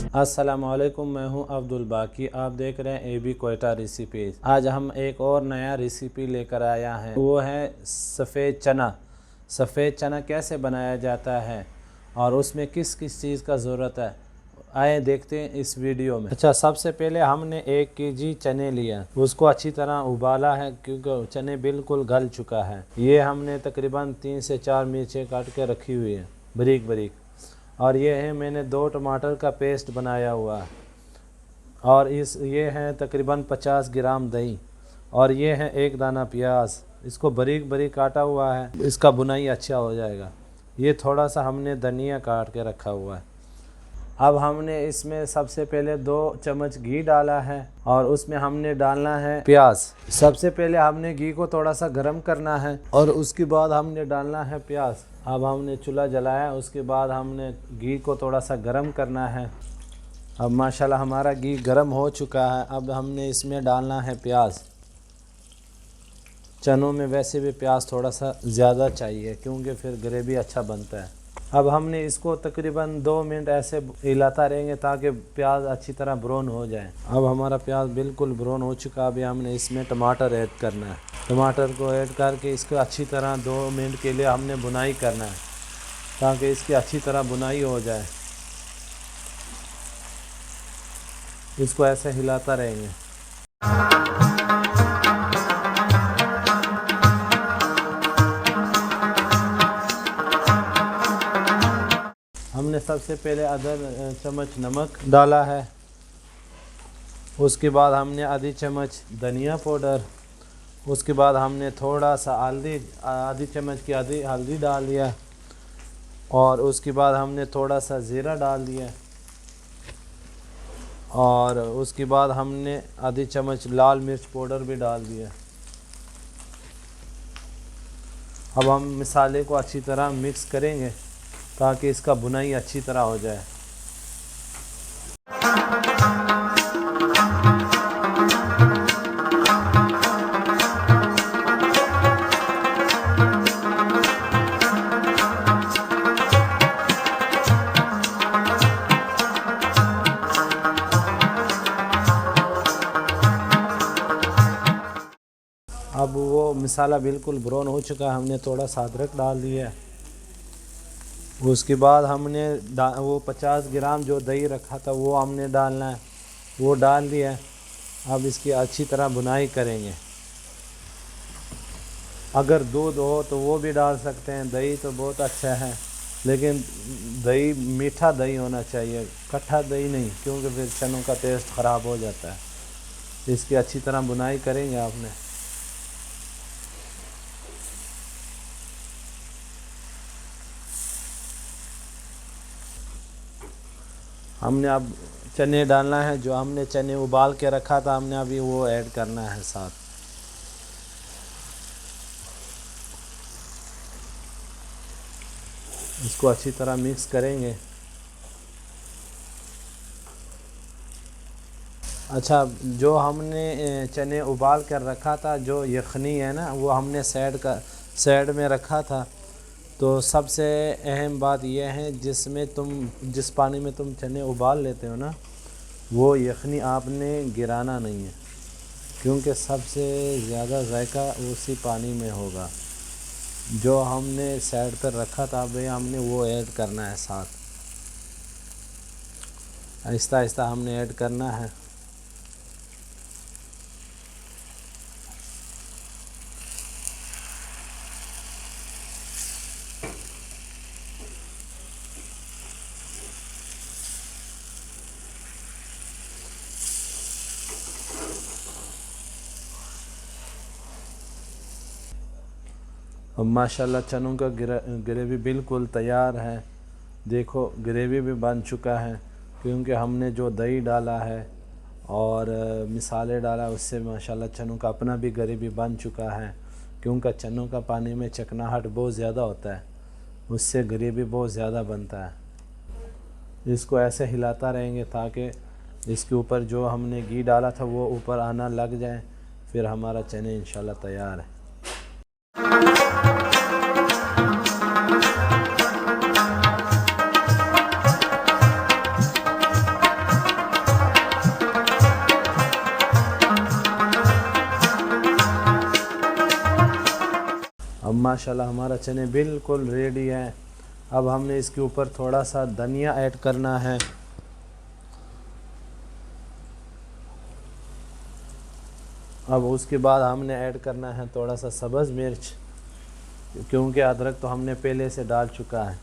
अस्सलामुअलैकुम, मैं हूं अब्दुल बाकी। आप देख रहे हैं AB कोयटा रेसिपीज़। आज हम एक और नया रेसिपी लेकर आया हैं, वो है सफ़ेद चना। सफ़ेद चना कैसे बनाया जाता है और उसमें किस किस चीज़ का ज़रूरत है, आए देखते हैं इस वीडियो में। अच्छा, सबसे पहले हमने 1 केजी चने लिया, उसको अच्छी तरह उबाला है क्योंकि चने बिल्कुल गल चुका है। ये हमने तकरीबन 3 से 4 मिर्चें काट के रखी हुई है बारीक बारीक, और ये है मैंने 2 टमाटर का पेस्ट बनाया हुआ है, और ये है तकरीबन 50 ग्राम दही, और ये है 1 दाना प्याज। इसको बारीक बारीक काटा हुआ है, इसका बुनाई अच्छा हो जाएगा। ये थोड़ा सा हमने धनिया काट के रखा हुआ है। अब हमने इसमें सबसे पहले 2 चम्मच घी डाला है और उसमें हमने डालना है प्याज। सबसे पहले हमने घी को थोड़ा सा गर्म करना है और उसके बाद हमने डालना है प्याज। अब हमने चूल्हा जलाया, उसके बाद हमने घी को थोड़ा सा गर्म करना है। अब माशाल्लाह हमारा घी गर्म हो चुका है। अब हमने इसमें डालना है प्याज। चनों में वैसे भी प्याज थोड़ा सा ज़्यादा चाहिए क्योंकि फिर ग्रेवी अच्छा बनता है। अब हमने इसको तकरीबन 2 मिनट ऐसे हिलाता रहेंगे ताकि प्याज अच्छी तरह ब्राउन हो जाए। अब हमारा प्याज बिल्कुल ब्राउन हो चुका। अभी हमने इसमें टमाटर ऐड करना है। टमाटर को ऐड करके इसको अच्छी तरह 2 मिनट के लिए हमने बुनाई करना है ताकि इसकी अच्छी तरह बुनाई हो जाए। इसको ऐसे हिलाता रहेंगे। हमने सबसे पहले आधा चम्मच नमक डाला है, उसके बाद हमने आधी चम्मच धनिया पाउडर, उसके बाद हमने थोड़ा सा हल्दी, आधी चम्मच की आधी हल्दी डाल दिया, और उसके बाद हमने थोड़ा सा ज़ीरा डाल दिया, और उसके बाद हमने आधी चम्मच लाल मिर्च पाउडर भी डाल दिया। अब हम मसाले को अच्छी तरह मिक्स करेंगे ताकि इसका बुनाई अच्छी तरह हो जाए। अब वो मसाला बिल्कुल ब्राउन हो चुका है। हमने थोड़ा सा अदरक डाल दिया। उसके बाद हमने वो 50 ग्राम जो दही रखा था वो हमने डालना है, वो डाल दिया। अब इसकी अच्छी तरह बुनाई करेंगे। अगर दूध हो तो वो भी डाल सकते हैं, दही तो बहुत अच्छा है, लेकिन दही मीठा दही होना चाहिए, खट्टा दही नहीं, क्योंकि फिर चनों का टेस्ट ख़राब हो जाता है। इसकी अच्छी तरह बुनाई करेंगे आपने। हमने अब चने डालना है, जो हमने चने उबाल के रखा था हमने अभी वो ऐड करना है साथ। इसको अच्छी तरह मिक्स करेंगे। अच्छा, जो हमने चने उबाल कर रखा था, जो यखनी है ना, वो हमने साइड में रखा था। तो सबसे अहम बात यह है, जिस पानी में तुम चने उबाल लेते हो ना, वो यखनी आपने गिराना नहीं है, क्योंकि सबसे ज़्यादा जायका उसी पानी में होगा। जो हमने साइड पर रखा था भाई, हमने वो ऐड करना है साथ। आहिस्ता आहिस्ता हमने ऐड करना है। अब माशाल्लाह चनों का ग्रेवी बिल्कुल तैयार है। देखो, ग्रेवी भी बन चुका है क्योंकि हमने जो दही डाला है और मसाले डाला, उससे माशाल्लाह चनों का अपना भी ग्रेवी बन चुका है। क्योंकि चनों का पानी में चिकनाहट बहुत ज़्यादा होता है, उससे ग्रेवी बहुत ज़्यादा बनता है। इसको ऐसे हिलाता रहेंगे ताकि इसके ऊपर जो हमने घी डाला था वो ऊपर आना लग जाए, फिर हमारा चने इंशाल्लाह तैयार है। माशाल्लाह हमारा चने बिल्कुल रेडी है। अब हमने इसके ऊपर थोड़ा सा धनिया ऐड करना है। अब उसके बाद हमने ऐड करना है थोड़ा सा सब्ज़ मिर्च, क्योंकि अदरक तो हमने पहले से डाल चुका है।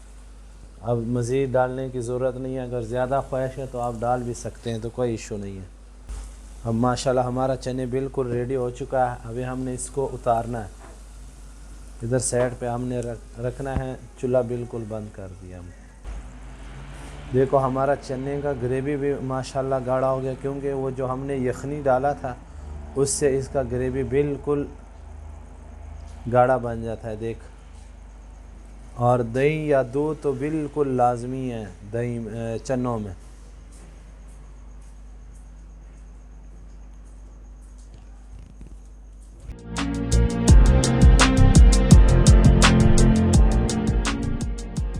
अब मज़ीद डालने की ज़रूरत नहीं है, अगर ज़्यादा ख्वाहिश है तो आप डाल भी सकते हैं, तो कोई इशू नहीं है। अब माशाल्लाह हमारा चने बिल्कुल रेडी हो चुका है। अभी हमने इसको उतारना है। इधर साइड पे हमने रखना है, चूल्हा बिल्कुल बंद कर दिया हमने। देखो हमारा चने का ग्रेवी भी माशाल्लाह गाढ़ा हो गया, क्योंकि वो जो हमने यखनी डाला था उससे इसका ग्रेवी बिल्कुल गाढ़ा बन जाता है। देख, और दही या दूध तो बिल्कुल लाजमी है दही चनों में।